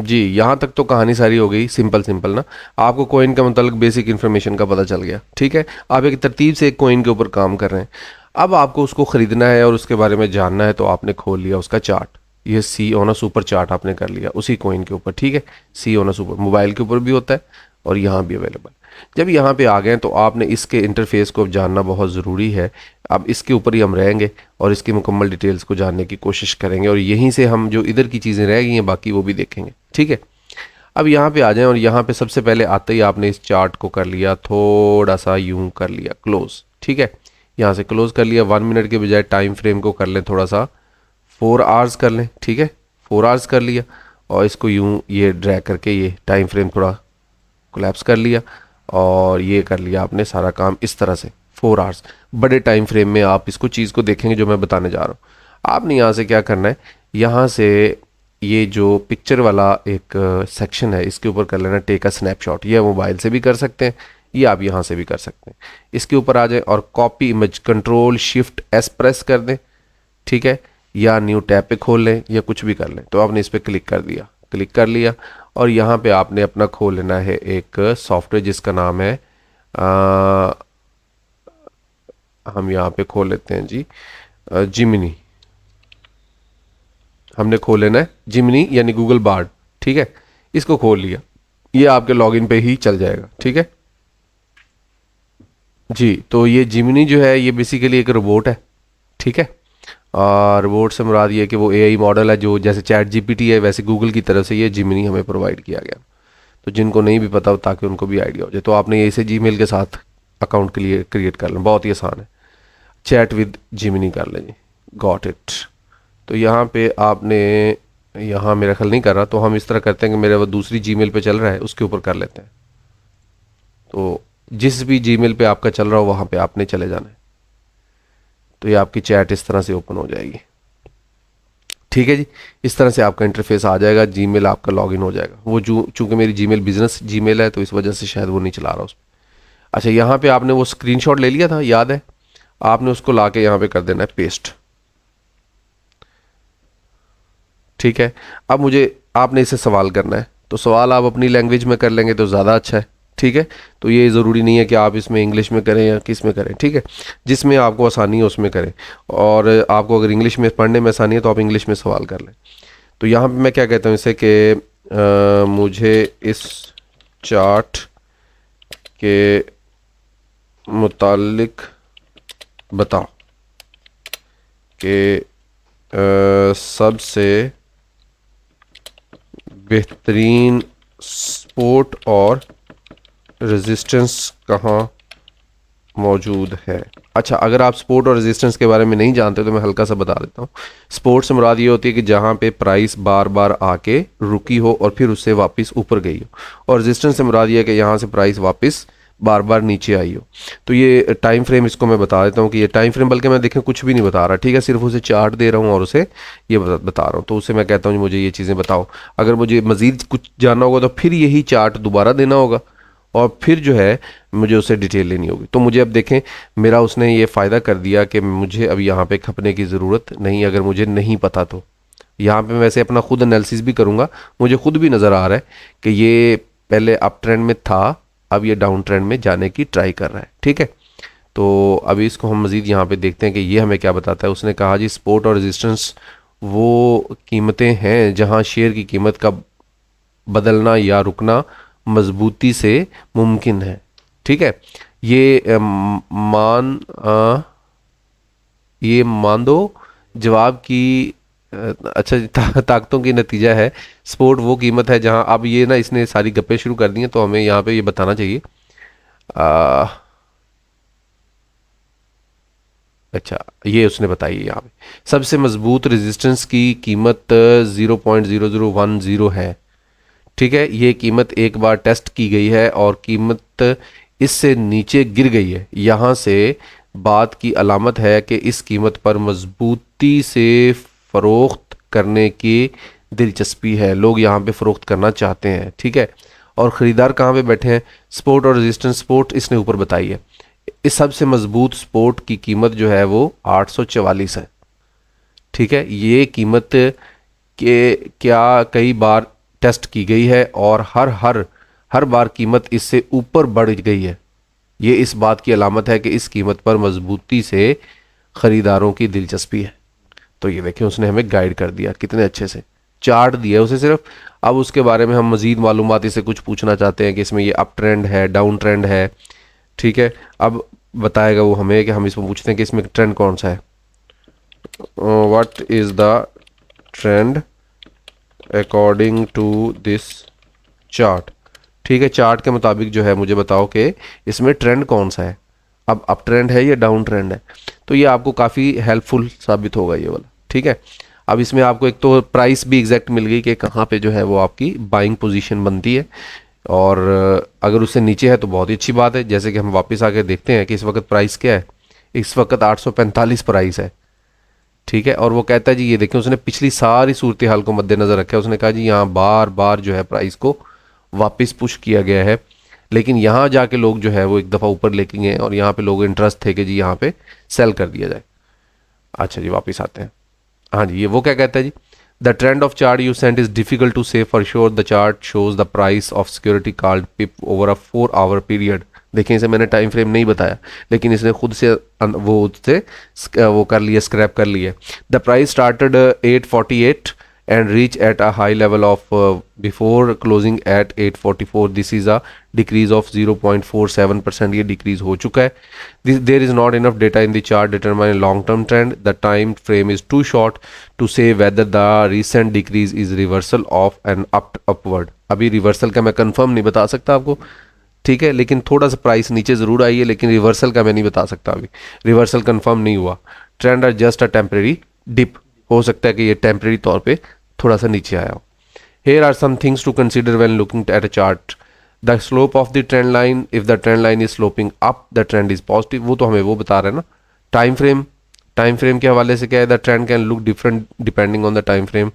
जी, यहाँ तक तो कहानी सारी हो गई सिंपल सिंपल ना। आपको कॉइन का मतलब बेसिक इन्फॉर्मेशन का पता चल गया, ठीक है। आप एक तरतीब से एक कॉइन के ऊपर काम कर रहे हैं। अब आपको उसको ख़रीदना है और उसके बारे में जानना है, तो आपने खोल लिया उसका चार्ट। ये सी ओना सुपर चार्ट आपने कर लिया उसी कॉइन के ऊपर, ठीक है। सी ओना सुपर मोबाइल के ऊपर भी होता है और यहाँ भी अवेलेबल। जब यहाँ पे आ गए तो आपने इसके इंटरफेस को जानना बहुत ज़रूरी है। अब इसके ऊपर ही हम रहेंगे और इसकी मुकम्मल डिटेल्स को जानने की कोशिश करेंगे, और यहीं से हम जो इधर की चीज़ें रह गई हैं बाकी वो भी देखेंगे, ठीक है। अब यहाँ पे आ जाएं और यहाँ पे सबसे पहले आते ही आपने इस चार्ट को कर लिया थोड़ा सा यूं कर लिया क्लोज, ठीक है। यहाँ से क्लोज कर लिया। 1 मिनट के बजाय टाइम फ्रेम को कर लें थोड़ा सा 4 आवर्स कर लें, ठीक है। 4 आवर्स कर लिया और इसको यूं ये ड्रैग करके ये टाइम फ्रेम थोड़ा कोलैप्स कर लिया और ये कर लिया आपने सारा काम इस तरह से 4 आवर्स। बड़े टाइम फ्रेम में आप इसको चीज़ को देखेंगे जो मैं बताने जा रहा हूँ। आपने यहाँ से क्या करना है, यहाँ से ये जो पिक्चर वाला एक सेक्शन है इसके ऊपर कर लेना टेक अ स्नैपशॉट। ये मोबाइल से भी कर सकते हैं, ये आप यहाँ से भी कर सकते हैं। इसके ऊपर आ जाए और copy image control shift S press कर दें, ठीक है, या न्यू टैब पे खोल लें या कुछ भी कर लें। तो आपने इस पर क्लिक कर दिया, क्लिक कर लिया और यहाँ पे आपने अपना खोल लेना है एक सॉफ्टवेयर जिसका नाम है हम यहाँ पे खोल लेते हैं जी जिमिनी। हमने खोल लेना है जिमिनी यानी गूगल बार्ड, ठीक है। इसको खोल लिया, ये आपके लॉगिन पे ही चल जाएगा, ठीक है जी। तो ये जिमिनी जो है ये बेसिकली एक रोबोट है, ठीक है। और रोबोट से मुराद ये है कि वो एआई मॉडल है जो जैसे चैट जीपीटी है वैसे गूगल की तरफ से ये जिमिनी हमें प्रोवाइड किया गया। तो जिनको नहीं भी पता हो ताकि उनको भी आइडिया हो जाए, तो आपने इसे जीमेल के साथ अकाउंट के लिए क्रिएट कर लें, बहुत ही आसान है। चैट विद जिमिनी कर लें जी, गॉट इट। तो यहाँ पे आपने यहाँ मेरा ख्याल नहीं कर रहा, तो हम इस तरह करते हैं कि मेरा वो दूसरी जीमेल पे चल रहा है उसके ऊपर कर लेते हैं। तो जिस भी जीमेल पे आपका चल रहा हो वहाँ पे आपने चले जाना है, तो ये आपकी चैट इस तरह से ओपन हो जाएगी, ठीक है जी। इस तरह से आपका इंटरफेस आ जाएगा, जीमेल आपका लॉगिन हो जाएगा। वो चूंकि मेरी जीमेल बिजनेस जीमेल है तो इस वजह से शायद वो नहीं चला रहा उस पर। अच्छा, यहाँ पे आपने वो स्क्रीनशॉट ले लिया था, याद है, आपने उसको ला के यहाँ पे कर देना है पेस्ट, ठीक है। अब मुझे आपने इसे सवाल करना है, तो सवाल आप अपनी लैंग्वेज में कर लेंगे तो ज़्यादा अच्छा है, ठीक है। तो ये ज़रूरी नहीं है कि आप इसमें इंग्लिश में करें या किस में करें, ठीक है। जिसमें आपको आसानी है उसमें करें, और आपको अगर इंग्लिश में पढ़ने में आसानी है तो आप इंग्लिश में सवाल कर लें। तो यहाँ पे मैं क्या कहता हूँ इसे कि मुझे इस चार्ट के मुतालिक बताओ कि सबसे बेहतरीन स्पोर्ट और रेजिस्टेंस कहाँ मौजूद है। अच्छा, अगर आप स्पोर्ट और रेजिस्टेंस के बारे में नहीं जानते तो मैं हल्का सा बता देता हूँ। स्पोर्ट से मुराद ये होती है कि जहाँ पे प्राइस बार बार आके रुकी हो और फिर उससे वापस ऊपर गई हो, और रेजिस्टेंस से मुराद ये है कि यहाँ से प्राइस वापस बार बार नीचे आई हो। तो ये टाइम फ्रेम इसको मैं बता देता हूँ कि ये टाइम फ्रेम, बल्कि मैं देखें कुछ भी नहीं बता रहा, ठीक है, सिर्फ उसे चार्ट दे रहा हूँ और उसे ये बता रहा हूँ। तो उसे मैं कहता हूँ मुझे ये चीज़ें बताओ। अगर मुझे मज़ीद कुछ जानना होगा तो फिर यही चार्ट दोबारा देना होगा और फिर जो है मुझे उससे डिटेल लेनी होगी। तो मुझे अब देखें मेरा उसने ये फ़ायदा कर दिया कि मुझे अब यहाँ पे खपने की ज़रूरत नहीं, अगर मुझे नहीं पता तो। यहाँ पे मैं वैसे अपना खुद एनालिसिस भी करूँगा, मुझे खुद भी नज़र आ रहा है कि ये पहले अप ट्रेंड में था, अब ये डाउन ट्रेंड में जाने की ट्राई कर रहा है, ठीक है। तो अभी इसको हम मज़ीद यहाँ पे देखते हैं कि ये हमें क्या बताता है। उसने कहा जी सपोर्ट और रेजिस्टेंस वो कीमतें हैं जहाँ शेयर की कीमत का बदलना या रुकना मजबूती से मुमकिन है, ठीक है। ये ये मान दो जवाब की अच्छा ताकतों की नतीजा है। स्पोर्ट वो कीमत है जहां, अब ये ना इसने सारी गप्पे शुरू कर दी हैं तो हमें यहाँ पे ये बताना चाहिए। आ, अच्छा, ये उसने बताई है यहाँ पे सबसे मजबूत रेजिस्टेंस की कीमत 0.0010 है, ठीक है। ये कीमत एक बार टेस्ट की गई है और कीमत इससे नीचे गिर गई है। यहाँ से बात की अलामत है कि इस कीमत पर मजबूती से फ़रोख्त करने की दिलचस्पी है, लोग यहाँ पे फ़रोख्त करना चाहते हैं, ठीक है। और ख़रीदार कहाँ पे बैठे हैं, सपोर्ट और रेजिस्टेंस। सपोर्ट इसने ऊपर बताई है, इस सबसे मजबूत सपोर्ट की कीमत जो है वो 844 है, ठीक है। ये कीमत के क्या कई बार टेस्ट की गई है और हर बार कीमत इससे ऊपर बढ़ गई है। ये इस बात की अलामत है कि इस कीमत पर मजबूती से ख़रीदारों की दिलचस्पी है। तो ये देखें, उसने हमें गाइड कर दिया कितने अच्छे से, चार्ट दिया उसे सिर्फ। अब उसके बारे में हम मज़ीद मालूमात इससे कुछ पूछना चाहते हैं कि इसमें ये अप ट्रेंड है, डाउन ट्रेंड है, ठीक है। अब बताएगा वो हमें कि हम इसमें पूछते हैं कि इसमें ट्रेंड कौन सा है। What is the trend according to this chart, ठीक है। चार्ट के मुताबिक जो है मुझे बताओ कि इसमें ट्रेंड कौन सा है, अब अप ट्रेंड है या डाउन ट्रेंड है। तो ये आपको काफ़ी हेल्पफुल साबित होगा ये वाला, ठीक है। अब इसमें आपको एक तो प्राइस भी एग्जैक्ट मिल गई कि कहाँ पे जो है वो आपकी बाइंग पोजीशन बनती है, और अगर उससे नीचे है तो बहुत ही अच्छी बात है। जैसे कि हम वापस आके देखते हैं कि इस वक्त प्राइस क्या है, इस वक्त 845 प्राइस है, ठीक है। और वो कहता है जी, ये देखें, उसने पिछली सारी सूरत हाल को मद्देनज़र रखा है। उसने कहा जी यहाँ बार बार जो है प्राइस को वापस पुश किया गया है, लेकिन यहाँ जाके लोग जो है वो एक दफ़ा ऊपर लेके गए और यहाँ पे लोग इंटरेस्ट थे कि जी यहाँ पे सेल कर दिया जाए। अच्छा जी, वापस आते हैं। हाँ जी, ये वो क्या कहता है जी, the trend of chart you sent is difficult to say for sure, the chart shows the price of security called pip over a 4 hour period. देखें, इसे मैंने टाइम फ्रेम नहीं बताया, लेकिन इसने खुद से वो उससे वो कर लिया, स्क्रैप कर लिया। The price started 848 and reach at a high level of before closing at 844. This is a decrease of 0.47%. ये decrease हो चुका है। There is not enough data in the chart determine a long term trend. The time frame is too short to say whether the recent decrease is reversal of an upward. अभी reversal का मैं confirm नहीं बता सकता आपको, ठीक है, लेकिन थोड़ा सा प्राइस नीचे ज़रूर आई है, लेकिन रिवर्सल का मैं नहीं बता सकता। अभी रिवर्सल कंफर्म नहीं हुआ। Trend are just a temporary dip, हो सकता है कि ये टेम्परेरी तौर पे थोड़ा सा नीचे आया हो। Here are some things to consider when looking at a chart. The slope of the trend line, if the trend line is sloping up, the trend is positive. वो तो हमें वो बता रहे हैं ना। टाइम फ्रेम के हवाले से क्या है, the trend can look different depending on the time frame.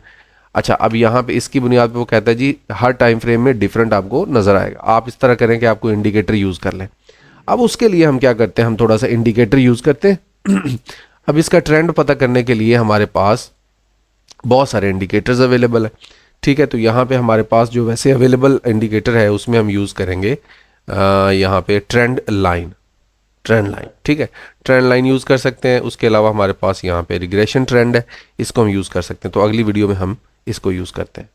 अच्छा, अब यहाँ पे इसकी बुनियाद पे वो कहता है जी हर टाइम फ्रेम में डिफरेंट आपको नज़र आएगा। आप इस तरह करें कि आपको इंडिकेटर यूज़ कर लें। अब उसके लिए हम क्या करते हैं, हम थोड़ा सा इंडिकेटर यूज़ करते हैं। अब इसका ट्रेंड पता करने के लिए हमारे पास बहुत सारे इंडिकेटर्स अवेलेबल है, ठीक है। तो यहाँ पे हमारे पास जो वैसे अवेलेबल इंडिकेटर है उसमें हम यूज़ करेंगे यहाँ पे ट्रेंड लाइन, ठीक है। ट्रेंड लाइन यूज़ कर सकते हैं। उसके अलावा हमारे पास यहाँ पे रिग्रेशन ट्रेंड है, इसको हम यूज़ कर सकते हैं। तो अगली वीडियो में हम इसको यूज़ करते हैं।